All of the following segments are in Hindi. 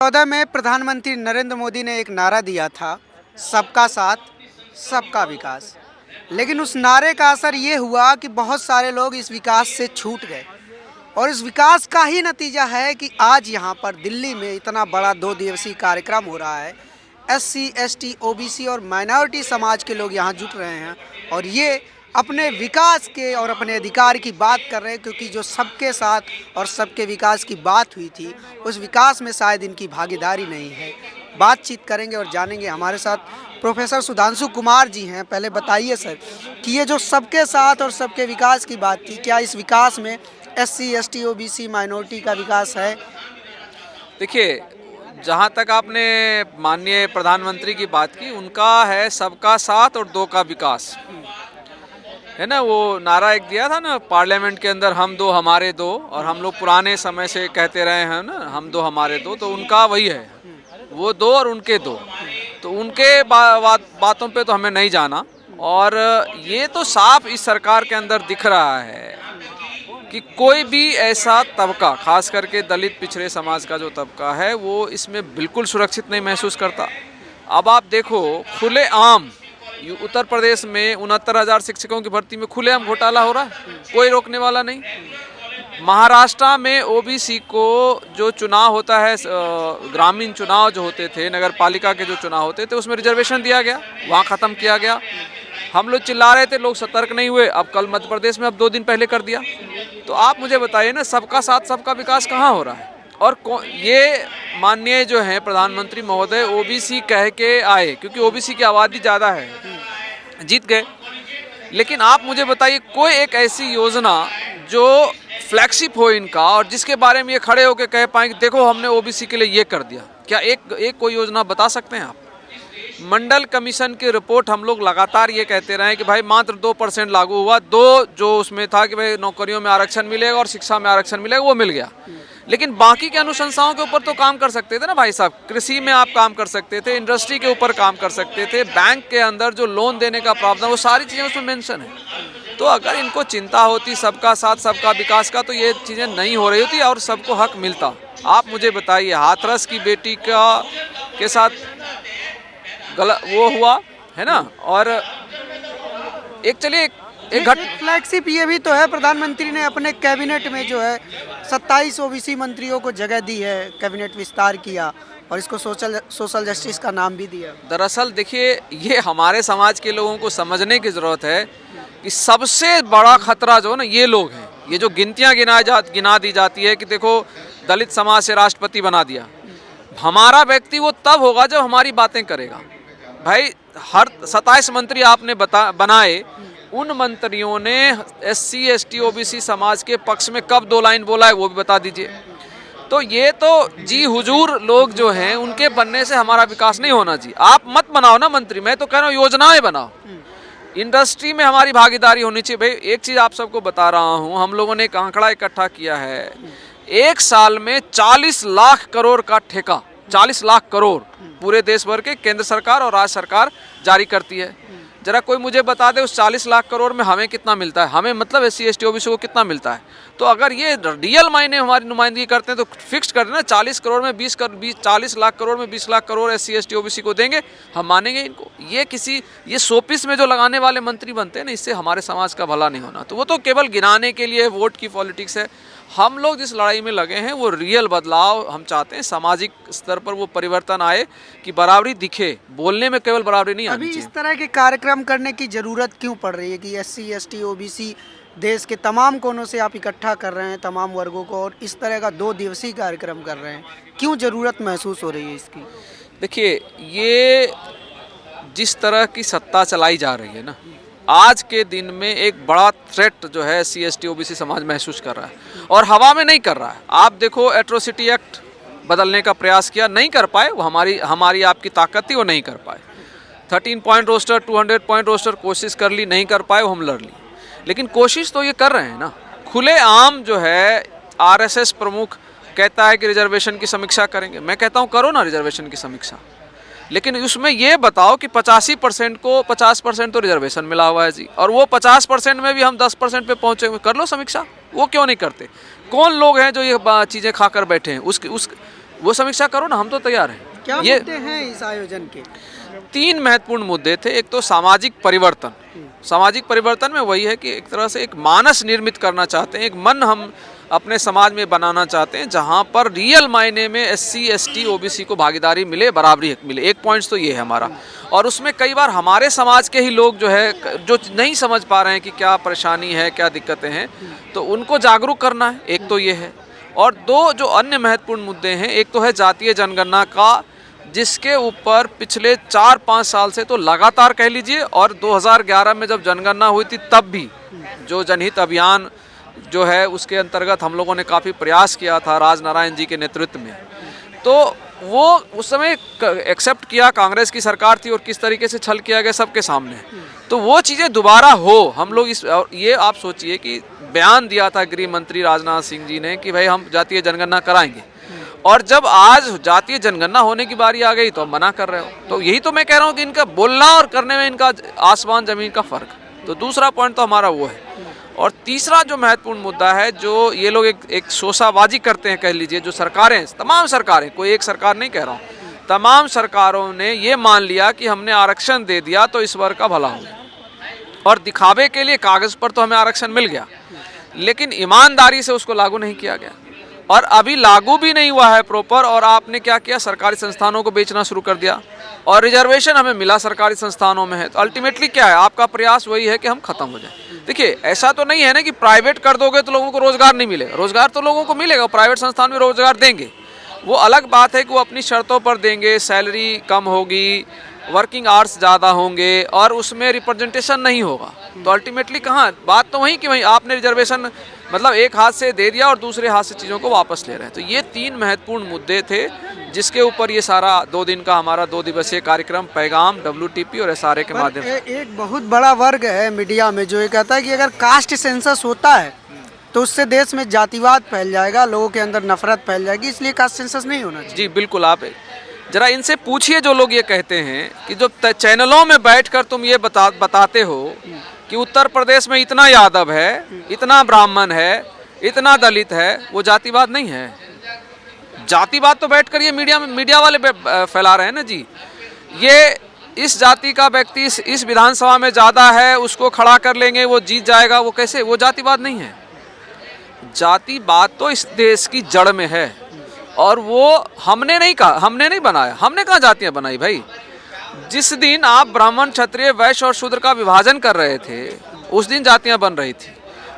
2014 में प्रधानमंत्री नरेंद्र मोदी ने एक नारा दिया था, सबका साथ सबका विकास। लेकिन उस नारे का असर ये हुआ कि बहुत सारे लोग इस विकास से छूट गए और इस विकास का ही नतीजा है कि आज यहाँ पर दिल्ली में इतना बड़ा 2 दिवसीय कार्यक्रम हो रहा है। SC, ST, OBC और माइनॉरिटी समाज के लोग यहाँ जुट रहे हैं और ये अपने विकास के और अपने अधिकार की बात कर रहे हैं, क्योंकि जो सबके साथ और सबके विकास की बात हुई थी उस विकास में शायद इनकी भागीदारी नहीं है। बातचीत करेंगे और जानेंगे। हमारे साथ प्रोफेसर सुधांशु कुमार जी हैं। पहले बताइए सर कि ये जो सबके साथ और सबके विकास की बात थी, क्या इस विकास में SC, ST, OBC माइनॉरिटी का विकास है? देखिए, जहाँ तक आपने माननीय प्रधानमंत्री की बात की, उनका है सबका साथ और 2 का विकास, है ना। वो नारा एक दिया था ना पार्लियामेंट के अंदर, हम 2 हमारे 2, और हम लोग पुराने समय से कहते रहे हैं ना, हम 2 हमारे 2, तो उनका वही है, वो 2 और उनके 2। तो उनके बातों पे तो हमें नहीं जाना। और ये तो साफ इस सरकार के अंदर दिख रहा है कि कोई भी ऐसा तबका, खास करके दलित पिछड़े समाज का जो तबका है, वो इसमें बिल्कुल सुरक्षित नहीं महसूस करता। अब आप देखो, खुलेआम उत्तर प्रदेश में 69,000 शिक्षकों की भर्ती में खुलेआम घोटाला हो रहा है, कोई रोकने वाला नहीं। महाराष्ट्र में OBC को जो चुनाव होता है, ग्रामीण चुनाव जो होते थे, नगर पालिका के जो चुनाव होते थे, उसमें रिजर्वेशन दिया गया, वहाँ ख़त्म किया गया। हम लोग चिल्ला रहे थे, लोग सतर्क नहीं हुए। अब कल मध्य प्रदेश में अब 2 दिन पहले कर दिया। तो आप मुझे बताइए ना, सबका साथ सबका विकास कहाँ हो रहा है? और ये माननीय जो हैं प्रधानमंत्री महोदय OBC कह के आए, क्योंकि OBC की आबादी ज़्यादा है, जीत गए। लेकिन आप मुझे बताइए कोई एक ऐसी योजना जो फ्लैगशिप हो इनका और जिसके बारे में ये खड़े होकर कह पाएँ कि देखो हमने OBC के लिए ये कर दिया। क्या एक कोई योजना बता सकते हैं आप? मंडल कमीशन की रिपोर्ट हम लोग लगातार ये कहते रहे कि भाई मात्र 2% लागू हुआ, 2 जो उसमें था कि भाई नौकरियों में आरक्षण मिलेगा और शिक्षा में आरक्षण मिलेगा, वो मिल गया। लेकिन बाकी के अनुशंसाओं के ऊपर तो काम कर सकते थे ना भाई साहब। कृषि में आप काम कर सकते थे, इंडस्ट्री के ऊपर काम कर सकते थे, बैंक के अंदर जो लोन देने का प्रावधान, वो सारी चीज़ें उसमें मेंशन है। तो अगर इनको चिंता होती सबका साथ सबका विकास का, तो ये चीज़ें नहीं हो रही होती और सबको हक मिलता। आप मुझे बताइए, हाथरस की बेटी के साथ गलत वो हुआ है ना। और एक चलिए एक फ्लैगशिप ये भी तो है, प्रधानमंत्री ने अपने कैबिनेट में जो है 27 OBC मंत्रियों को जगह दी है, कैबिनेट विस्तार किया और इसको सोशल जस्टिस का नाम भी दिया। दरअसल देखिए, ये हमारे समाज के लोगों को समझने की ज़रूरत है कि सबसे बड़ा खतरा जो है ना, ये लोग हैं। ये जो गिनतियाँ गिना दी जाती है कि देखो दलित समाज से राष्ट्रपति बना दिया, हमारा व्यक्ति वो तब होगा जब हमारी बातें करेगा। भाई हर 27 मंत्री आपने बनाए, उन मंत्रियों ने SC, ST, OBC समाज के पक्ष में कब 2 लाइन बोला है, वो भी बता दीजिए। तो ये तो जी हुजूर लोग जो हैं, उनके बनने से हमारा विकास नहीं होना चाहिए। आप मत बनाओ ना मंत्री, मैं तो कह रहा हूँ योजनाएं बनाओ। इंडस्ट्री में हमारी भागीदारी होनी चाहिए। भाई एक चीज़ आप सबको बता रहा हूँ, हम लोगों ने एक आंकड़ा इकट्ठा किया है, 1 साल में 40 लाख करोड़ का ठेका, 40 लाख करोड़ पूरे देश भर के केंद्र सरकार और राज्य सरकार जारी करती है। जरा कोई मुझे बता दे उस 40 लाख करोड़ में हमें कितना मिलता है, हमें मतलब SC, ST, OBC को कितना मिलता है। तो अगर ये रियल मायने हमारी नुमाइंदगी करते हैं तो फिक्स कर देना, 40 करोड़ में 40 लाख करोड़ में 20 lakh crore SC, ST, OBC को देंगे, हम मानेंगे इनको। ये शोपीस में जो लगाने वाले मंत्री बनते हैं ना, इससे हमारे समाज का भला नहीं होना। तो वो तो केवल गिनाने के लिए वोट की पॉलिटिक्स है। हम लोग जिस लड़ाई में लगे हैं वो रियल बदलाव हम चाहते हैं, सामाजिक स्तर पर वो परिवर्तन आए कि बराबरी दिखे, बोलने में केवल बराबरी नहीं आनी चाहिए। अभी इस तरह के कार्यक्रम करने की ज़रूरत क्यों पड़ रही है कि SC, ST, OBC देश के तमाम कोनों से आप इकट्ठा कर रहे हैं, तमाम वर्गों को, और इस तरह का 2 दिवसीय कार्यक्रम कर रहे हैं, क्यों ज़रूरत महसूस हो रही है इसकी? देखिए, ये जिस तरह की सत्ता चलाई जा रही है ना, आज के दिन में एक बड़ा थ्रेट जो है SC, ST, OBC समाज महसूस कर रहा है और हवा में नहीं कर रहा है। आप देखो, एट्रोसिटी एक्ट बदलने का प्रयास किया, नहीं कर पाए। वो हमारी आपकी ताकत थी, वो नहीं कर पाए। 13 पॉइंट रोस्टर, 200 पॉइंट रोस्टर कोशिश कर ली, नहीं कर पाए, वो हम लड़ ली। लेकिन कोशिश तो ये कर रहे हैं ना। खुलेआम जो है RSS प्रमुख कहता है कि रिजर्वेशन की समीक्षा करेंगे। मैं कहता हूँ करो ना रिजर्वेशन की समीक्षा, लेकिन उसमें ये बताओ कि 85% को 50% तो रिजर्वेशन मिला हुआ है जी, और वो 50% में भी हम 10% पे पहुँचे हुए, कर लो समीक्षा। वो क्यों नहीं करते? कौन लोग हैं जो ये चीज़ें खाकर बैठे हैं? वो समीक्षा करो ना, हम तो तैयार हैं। क्या ये मुद्दे हैं इस आयोजन के? 3 महत्वपूर्ण मुद्दे थे। एक तो सामाजिक परिवर्तन। सामाजिक परिवर्तन में वही है कि एक तरह से एक मानस निर्मित करना चाहते हैं, एक मन हम अपने समाज में बनाना चाहते हैं जहां पर रियल मायने में SC ST OBC को भागीदारी मिले, बराबरी मिले। एक पॉइंट्स तो ये है हमारा। और उसमें कई बार हमारे समाज के ही लोग जो है, जो नहीं समझ पा रहे हैं कि क्या परेशानी है, क्या दिक्कतें हैं, तो उनको जागरूक करना है, एक तो ये है। और 2 जो अन्य महत्वपूर्ण मुद्दे हैं, एक तो है जातीय जनगणना का, जिसके ऊपर पिछले 4-5 साल से तो लगातार कह लीजिए, और 2011 में जब जनगणना हुई थी तब भी जो जनहित अभियान जो है उसके अंतर्गत हम लोगों ने काफ़ी प्रयास किया था राजनारायण जी के नेतृत्व में, तो वो उस समय एक्सेप्ट किया, कांग्रेस की सरकार थी और किस तरीके से छल किया गया सबके सामने। तो वो चीज़ें दोबारा हो, हम लोग इस, और ये आप सोचिए कि बयान दिया था गृह मंत्री राजनाथ सिंह जी ने कि भाई हम जातीय जनगणना कराएंगे, और जब आज जातीय जनगणना होने की बारी आ गई तो हम मना कर रहे हो। तो यही तो मैं कह रहा हूँ कि इनका बोलना और करने में इनका आसमान ज़मीन का फ़र्क। तो दूसरा पॉइंट तो हमारा वो है। और तीसरा जो महत्वपूर्ण मुद्दा है, जो ये लोग एक शोशाबाजी करते हैं, कह लीजिए, जो सरकारें, तमाम सरकारें, कोई एक सरकार नहीं कह रहा हूँ, तमाम सरकारों ने ये मान लिया कि हमने आरक्षण दे दिया तो इस वर्ग का भला हो, और दिखावे के लिए कागज़ पर तो हमें आरक्षण मिल गया, लेकिन ईमानदारी से उसको लागू नहीं किया गया, और अभी लागू भी नहीं हुआ है प्रॉपर। और आपने क्या किया, सरकारी संस्थानों को बेचना शुरू कर दिया, और रिजर्वेशन हमें मिला सरकारी संस्थानों में है, तो अल्टीमेटली क्या है, आपका प्रयास वही है कि हम खत्म हो जाए। देखिए, ऐसा तो नहीं है ना कि प्राइवेट कर दोगे तो लोगों को रोजगार नहीं मिलेगा, रोजगार तो लोगों को मिलेगा, प्राइवेट संस्थान में रोजगार देंगे। वो अलग बात है कि वो अपनी शर्तों पर देंगे, सैलरी कम होगी, वर्किंग आवर्स ज़्यादा होंगे, और उसमें रिप्रेजेंटेशन नहीं होगा। तो अल्टीमेटली कहाँ बात तो वही कि भाई आपने रिजर्वेशन मतलब एक हाथ से दे दिया और दूसरे हाथ से चीज़ों को वापस ले रहे हैं। तो ये 3 महत्वपूर्ण मुद्दे थे जिसके ऊपर ये सारा 2 दिन का हमारा 2 दिवसीय कार्यक्रम पैगाम WTP और SRA के माध्यम से। एक बहुत बड़ा वर्ग है मीडिया में जो ये कहता है कि अगर कास्ट सेंसस होता है तो उससे देश में जातिवाद फैल जाएगा, लोगों के अंदर नफरत फैल जाएगी, इसलिए कास्ट सेंसस नहीं होना चाहिए। जी बिल्कुल, आप जरा इनसे पूछिए जो लोग ये कहते हैं कि जो चैनलों में बैठकर तुम ये बताते हो कि उत्तर प्रदेश में इतना यादव है, इतना ब्राह्मण है, इतना दलित है, वो जातिवाद नहीं है। जातिवाद तो बैठकर ये मीडिया वाले फैला रहे हैं ना जी। ये इस जाति का व्यक्ति इस विधानसभा में ज़्यादा है, उसको खड़ा कर लेंगे, वो जीत जाएगा, वो कैसे, वो जातिवाद नहीं है। जातिवाद तो इस देश की जड़ में है, और वो हमने नहीं कहा, हमने नहीं बनाया, हमने कहाँ जातियाँ बनाई भाई। जिस दिन आप ब्राह्मण, क्षत्रिय, वैश्य और शूद्र का विभाजन कर रहे थे, उस दिन जातियाँ बन रही थी।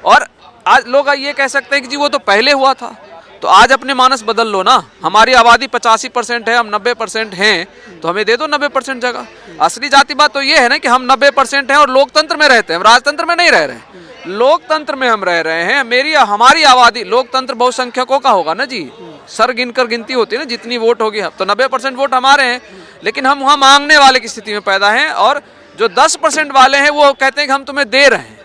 और आज लोग ये कह सकते हैं कि जी वो तो पहले हुआ था, तो आज अपने मानस बदल लो ना। हमारी आबादी 85% है, हम 90% हैं, तो हमें दे दो 90% जगह। असली जातिवाद तो ये है ना कि हम 90% हैं और लोकतंत्र में रहते हैं, हम राजतंत्र में नहीं रह रहे हैं, लोकतंत्र में हम रह रहे हैं। हमारी आबादी, लोकतंत्र बहुसंख्यकों का होगा ना जी, सर गिनकर गिनती होती है ना, जितनी वोट होगी, तो 90% वोट हमारे हैं, लेकिन हम वहाँ मांगने वाले की स्थिति में पैदा हैं, और जो 10% वाले हैं वो कहते हैं कि हम तुम्हें दे रहे हैं।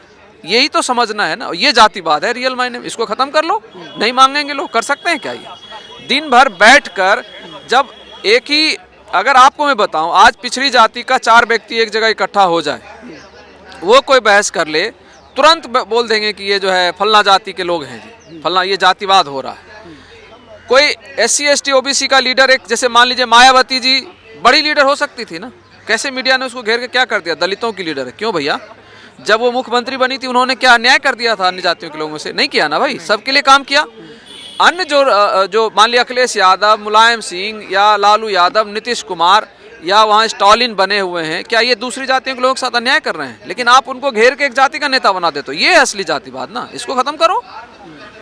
यही तो समझना है ना, ये जातिवाद है रियल मायने में। इसको खत्म कर लो, नहीं मांगेंगे लोग, कर सकते हैं क्या ये? दिन भर बैठकर जब एक ही, अगर आपको मैं बताऊं, आज पिछड़ी जाति का 4 व्यक्ति एक जगह इकट्ठा हो जाए, वो कोई बहस कर ले, तुरंत बोल देंगे कि ये जो है फलना जाति के लोग हैं जी, फलना, ये जातिवाद हो रहा है। कोई SC ST OBC का लीडर, एक जैसे मान लीजिए मायावती जी, बड़ी लीडर हो सकती थी ना, कैसे मीडिया ने उसको घेर के क्या कर दिया, दलितों की लीडर है। क्यों भैया, जब वो मुख्यमंत्री बनी थी उन्होंने क्या अन्याय कर दिया था अन्य जातियों के लोगों से? नहीं किया ना भाई, सबके लिए काम किया। अन्य जो मान लिया अखिलेश यादव, मुलायम सिंह या लालू यादव, नीतीश कुमार या वहाँ स्टालिन बने हुए हैं, क्या ये दूसरी जातियों के लोगों के साथ अन्याय कर रहे हैं? लेकिन आप उनको घेर के एक जाति का नेता बना देते हो, ये असली जातिवाद ना, इसको खत्म करो।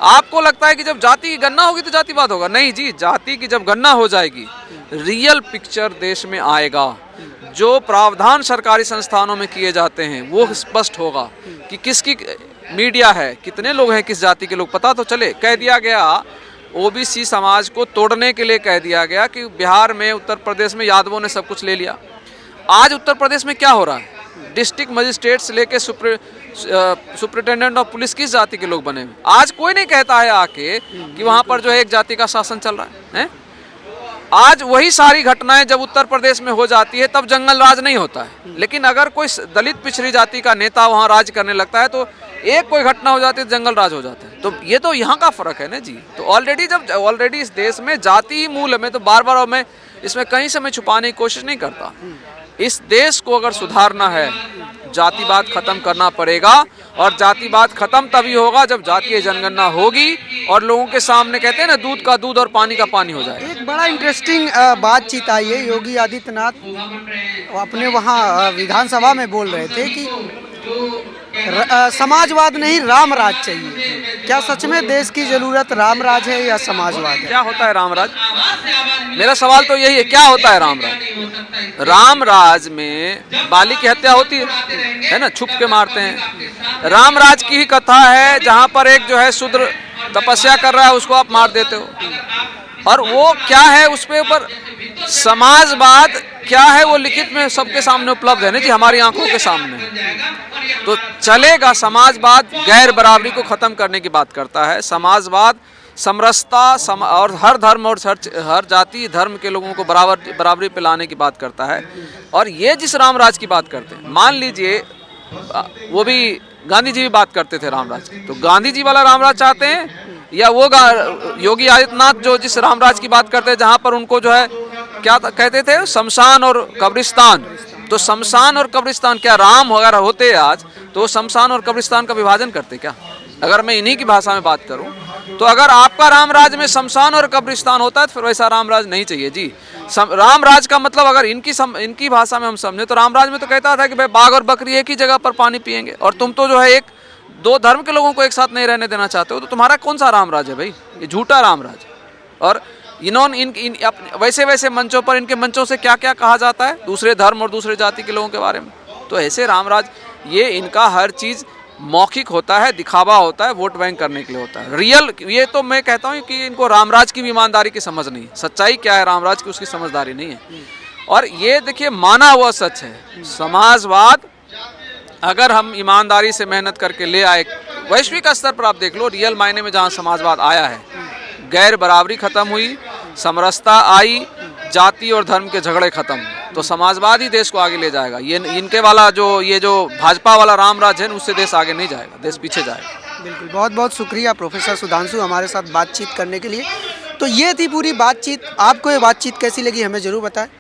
आपको लगता है कि जब जाति की गणना होगी तो जातिवाद होगा, नहीं जी, जाति की जब गणना हो जाएगी, रियल पिक्चर देश में आएगा। जो प्रावधान सरकारी संस्थानों में किए जाते हैं वो स्पष्ट होगा कि किसकी मीडिया है, कितने लोग हैं, किस जाति के लोग, पता तो चले। कह दिया गया OBC समाज को तोड़ने के लिए कह दिया गया कि बिहार में, उत्तर प्रदेश में यादवों ने सब कुछ ले लिया। आज उत्तर प्रदेश में क्या हो रहा है? डिस्ट्रिक्ट मजिस्ट्रेट से लेके सुप्रिटेंडेंट ऑफ पुलिस किस जाति के लोग बने हुए? आज कोई नहीं कहता है आके कि वहाँ पर जो है एक जाति का शासन चल रहा है। आज वही सारी घटनाएं जब उत्तर प्रदेश में हो जाती है तब जंगल राज नहीं होता है। लेकिन अगर कोई दलित पिछड़ी जाति का नेता वहां राज करने लगता है तो एक कोई घटना हो जाती है तो जंगल राज हो जाता है। तो ये तो यहाँ का फर्क है ना जी। तो ऑलरेडी इस देश में जाति मूल में, तो बार बार मैं इसमें कहीं से मैं छुपाने की कोशिश नहीं करता। इस देश को अगर सुधारना है, जातिवाद खत्म करना पड़ेगा, और जातिवाद खत्म तभी होगा जब जातीय जनगणना होगी और लोगों के सामने, कहते हैं ना, दूध का दूध और पानी का पानी हो जाए। एक बड़ा इंटरेस्टिंग बातचीत आई है। योगी आदित्यनाथ अपने वहाँ विधानसभा में बोल रहे थे कि समाजवाद नहीं रामराज चाहिए। क्या सच में देश की जरूरत रामराज है या समाजवाद है? क्या होता है रामराज? मेरा सवाल तो यही है, क्या होता है रामराज? रामराज में बाली की हत्या होती है ना, छुप के मारते हैं। रामराज की ही कथा है जहाँ पर एक जो है शूद्र तपस्या कर रहा है, उसको आप मार देते हो। और वो क्या है, उस पे ऊपर समाजवाद क्या है वो लिखित में सबके सामने उपलब्ध है ना जी, हमारी आंखों के सामने। तो चलेगा समाजवाद गैर बराबरी को खत्म करने की बात करता है। समाजवाद समरसता और हर धर्म और हर जाति धर्म के लोगों को बराबरी पे लाने की बात करता है। और ये जिस रामराज की बात करते हैं, मान लीजिए वो भी गांधी जी भी बात करते थे रामराज की, तो गांधी जी वाला रामराज चाहते हैं या वो योगी आदित्यनाथ जो जिस रामराज की बात करते हैं जहाँ पर उनको जो है क्या कहते थे, शमशान और कब्रिस्तान। तो शमशान और कब्रिस्तान, क्या राम अगर होते आज तो शमशान और कब्रिस्तान का विभाजन करते क्या? अगर मैं इन्हीं की भाषा में बात करूं तो अगर आपका रामराज में शमशान और कब्रिस्तान होता है तो फिर वैसा रामराज नहीं चाहिए जी। रामराज का मतलब अगर इनकी भाषा में हम समझे तो रामराज में तो कहता था कि भाई बाघ और बकरी एक ही जगह पर पानी पियेंगे, और तुम तो जो है एक दो धर्म के लोगों को एक साथ नहीं रहने देना चाहते हो। तो तुम्हारा कौन सा रामराज है भाई? ये झूठा रामराज। और इन्होंने वैसे मंचों पर, इनके मंचों से क्या क्या कहा जाता है दूसरे धर्म और दूसरे जाति के लोगों के बारे में। तो ऐसे रामराज, ये इनका हर चीज़ मौखिक होता है, दिखावा होता है, वोट बैंक करने के लिए होता है। रियल, ये तो मैं कहता हूँ कि इनको रामराज की भी ईमानदारी की समझ नहीं है, सच्चाई क्या है रामराज की उसकी समझदारी नहीं है। और ये देखिए माना हुआ सच है, समाजवाद अगर हम ईमानदारी से मेहनत करके ले आए, वैश्विक स्तर पर आप देख लो रियल मायने में जहाँ समाजवाद आया है, गैर बराबरी खत्म हुई, समरसता आई, जाति और धर्म के झगड़े खत्म, तो समाजवाद ही देश को आगे ले जाएगा। ये इनके वाला ये जो भाजपा वाला रामराज है उससे देश आगे नहीं जाएगा, देश पीछे जाएगा। बिल्कुल, बहुत बहुत शुक्रिया प्रोफेसर सुधांशु हमारे साथ बातचीत करने के लिए। तो ये थी पूरी बातचीत। आपको ये बातचीत कैसी लगी हमें ज़रूर बताएं।